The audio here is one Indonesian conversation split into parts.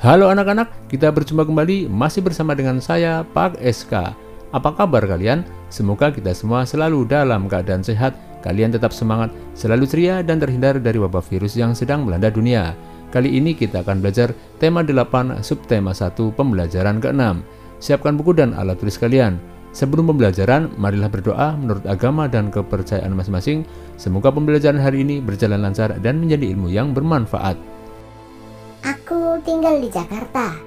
Halo anak-anak, kita berjumpa kembali masih bersama dengan saya, Pak SK. Apa kabar kalian? Semoga kita semua selalu dalam keadaan sehat, kalian tetap semangat, selalu ceria dan terhindar dari wabah virus yang sedang melanda dunia. Kali ini kita akan belajar tema 8 subtema 1 pembelajaran ke-6. Siapkan buku dan alat tulis kalian. Sebelum pembelajaran, marilah berdoa menurut agama dan kepercayaan masing-masing. Semoga pembelajaran hari ini berjalan lancar dan menjadi ilmu yang bermanfaat. Aku tinggal di Jakarta.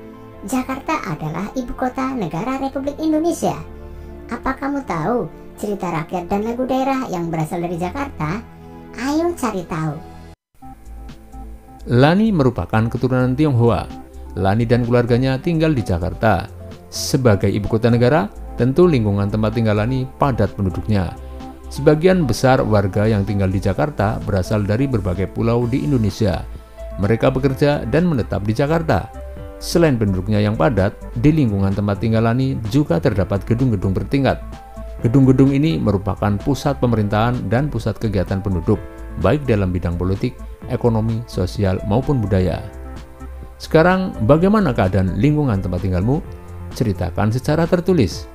Jakarta adalah ibu kota negara Republik Indonesia. Apa kamu tahu cerita rakyat dan lagu daerah yang berasal dari Jakarta? Ayo cari tahu. Lani merupakan keturunan Tionghoa. Lani dan keluarganya tinggal di Jakarta. Sebagai ibu kota negara, tentu lingkungan tempat tinggal Lani padat penduduknya. Sebagian besar warga yang tinggal di Jakarta berasal dari berbagai pulau di Indonesia. Mereka bekerja dan menetap di Jakarta. Selain penduduknya yang padat, di lingkungan tempat tinggal Lani juga terdapat gedung-gedung bertingkat. Gedung-gedung ini merupakan pusat pemerintahan dan pusat kegiatan penduduk, baik dalam bidang politik, ekonomi, sosial, maupun budaya. Sekarang, bagaimana keadaan lingkungan tempat tinggalmu? Ceritakan secara tertulis.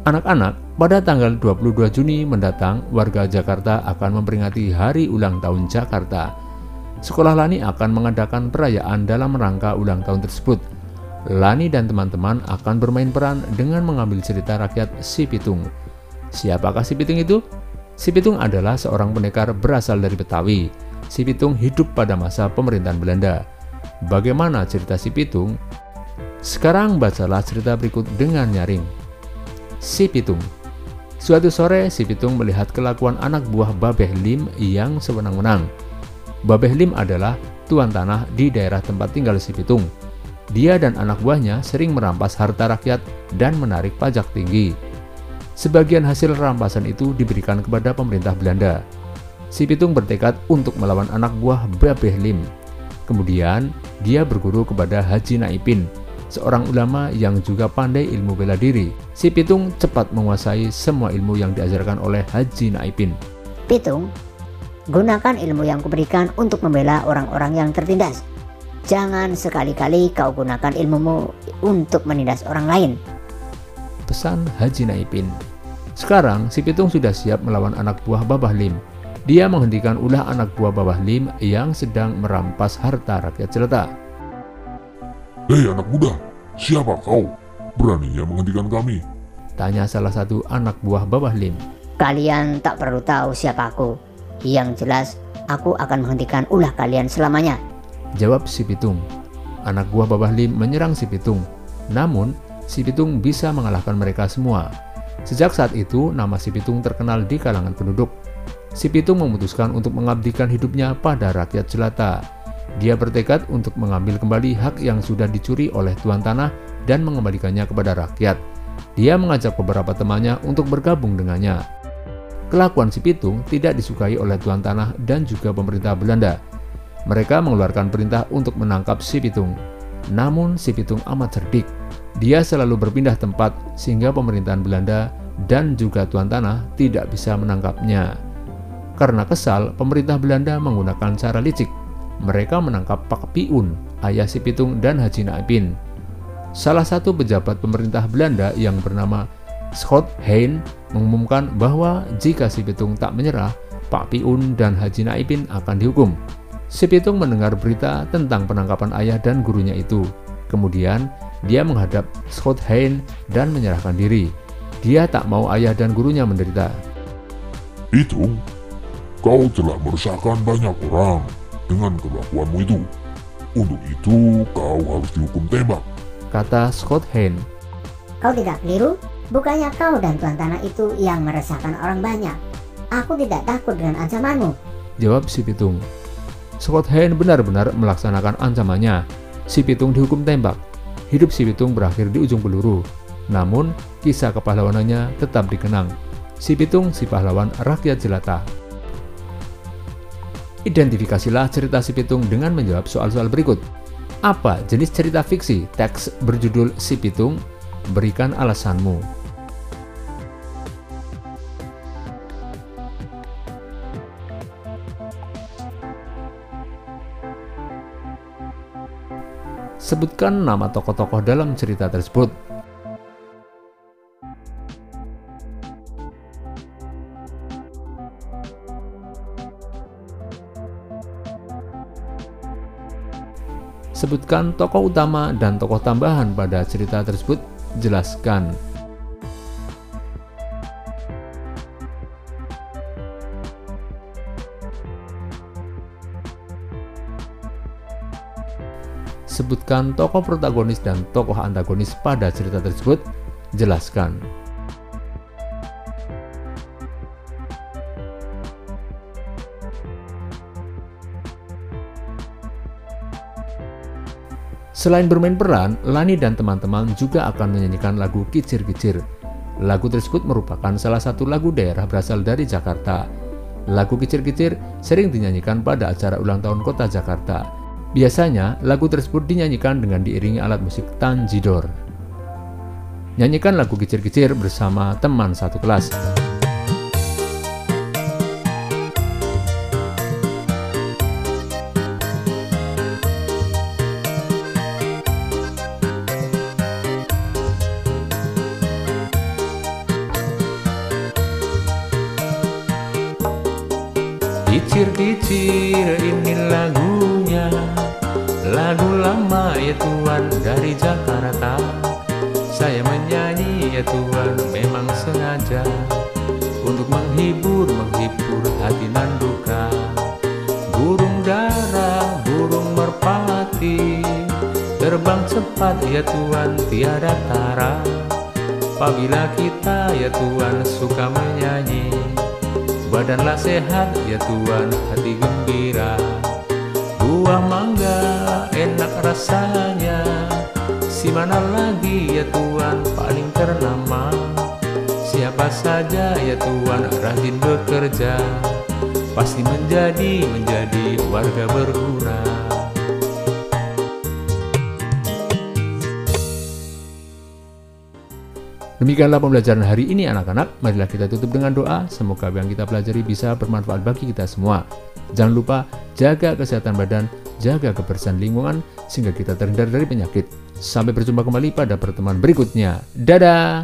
Anak-anak, pada tanggal 22 Juni mendatang, warga Jakarta akan memperingati Hari Ulang Tahun Jakarta. Sekolah Lani akan mengadakan perayaan dalam rangka ulang tahun tersebut. Lani dan teman-teman akan bermain peran dengan mengambil cerita rakyat Si Pitung. Siapakah Si Pitung itu? Si Pitung adalah seorang pendekar berasal dari Betawi. Si Pitung hidup pada masa pemerintahan Belanda. Bagaimana cerita Si Pitung? Sekarang bacalah cerita berikut dengan nyaring. Si Pitung. Suatu sore, Si Pitung melihat kelakuan anak buah Babeh Lim yang sewenang-wenang. Babeh Lim adalah tuan tanah di daerah tempat tinggal Si Pitung. Dia dan anak buahnya sering merampas harta rakyat dan menarik pajak tinggi. Sebagian hasil rampasan itu diberikan kepada pemerintah Belanda. Si Pitung bertekad untuk melawan anak buah Babeh Lim. Kemudian, dia berguru kepada Haji Naipin, seorang ulama yang juga pandai ilmu bela diri. Si Pitung cepat menguasai semua ilmu yang diajarkan oleh Haji Naipin. Pitung, gunakan ilmu yang kuberikan untuk membela orang-orang yang tertindas. Jangan sekali-kali kau gunakan ilmumu untuk menindas orang lain. Pesan Haji Naipin. Sekarang Si Pitung sudah siap melawan anak buah Babah Lim. Dia menghentikan ulah anak buah Babah Lim yang sedang merampas harta rakyat jelata. Hei anak muda, siapa kau? Beraninya menghentikan kami? Tanya salah satu anak buah Babah Lim. Kalian tak perlu tahu siapa aku. Yang jelas, aku akan menghentikan ulah kalian selamanya. Jawab Si Pitung. Anak buah Babah Lim menyerang Si Pitung. Namun, Si Pitung bisa mengalahkan mereka semua. Sejak saat itu, nama Si Pitung terkenal di kalangan penduduk. Si Pitung memutuskan untuk mengabdikan hidupnya pada rakyat jelata. Dia bertekad untuk mengambil kembali hak yang sudah dicuri oleh tuan tanah dan mengembalikannya kepada rakyat. Dia mengajak beberapa temannya untuk bergabung dengannya. Kelakuan Si Pitung tidak disukai oleh tuan tanah dan juga pemerintah Belanda. Mereka mengeluarkan perintah untuk menangkap Si Pitung. Namun Si Pitung amat cerdik. Dia selalu berpindah tempat sehingga pemerintahan Belanda dan juga tuan tanah tidak bisa menangkapnya. Karena kesal, pemerintah Belanda menggunakan cara licik. Mereka menangkap Pak Piun, ayah Si Pitung dan Haji Naipin. Salah satu pejabat pemerintah Belanda yang bernama Scott Hein mengumumkan bahwa jika Si Pitung tak menyerah, Pak Piun dan Haji Naipin akan dihukum. Si Pitung mendengar berita tentang penangkapan ayah dan gurunya itu. Kemudian, dia menghadap Scott Hein dan menyerahkan diri. Dia tak mau ayah dan gurunya menderita. Pitung, kau telah meresahkan banyak orang dengan kelakuanmu itu. Untuk itu kau harus dihukum tembak, kata Scott Hein. Kau tidak keliru, bukannya kau dan tuan tanah itu yang meresahkan orang banyak. Aku tidak takut dengan ancamanmu, jawab Si Pitung. Scott Hein benar-benar melaksanakan ancamannya. Si Pitung dihukum tembak. Hidup Si Pitung berakhir di ujung peluru. Namun, kisah kepahlawanannya tetap dikenang. Si Pitung, si pahlawan rakyat jelata. Identifikasilah cerita Si Pitung dengan menjawab soal-soal berikut. Apa jenis cerita fiksi teks berjudul Si Pitung? Berikan alasanmu. Sebutkan nama tokoh-tokoh dalam cerita tersebut. Sebutkan tokoh utama dan tokoh tambahan pada cerita tersebut. Jelaskan. Sebutkan tokoh protagonis dan tokoh antagonis pada cerita tersebut. Jelaskan. Selain bermain peran, Lani dan teman-teman juga akan menyanyikan lagu Kicir-Kicir. Lagu tersebut merupakan salah satu lagu daerah berasal dari Jakarta. Lagu Kicir-Kicir sering dinyanyikan pada acara ulang tahun kota Jakarta. Biasanya, lagu tersebut dinyanyikan dengan diiringi alat musik tanjidor. Nyanyikan lagu Kicir-Kicir bersama teman satu kelas. Kicir-kicir ini lagunya, lagu lama ya Tuhan dari Jakarta. Saya menyanyi ya Tuhan memang sengaja untuk menghibur hati nan duka. Burung dara, burung merpati, terbang cepat ya Tuhan tiada tara. Apabila kita ya Tuhan suka menyanyi, badanlah sehat ya Tuhan, hati gembira. Buah mangga enak rasanya, si mana lagi ya Tuhan paling ternama. Siapa saja ya Tuhan rajin bekerja, pasti menjadi warga berguna. Demikianlah pembelajaran hari ini anak-anak. Marilah kita tutup dengan doa. Semoga yang kita pelajari bisa bermanfaat bagi kita semua. Jangan lupa jaga kesehatan badan, jaga kebersihan lingkungan, sehingga kita terhindar dari penyakit. Sampai berjumpa kembali pada pertemuan berikutnya. Dadah!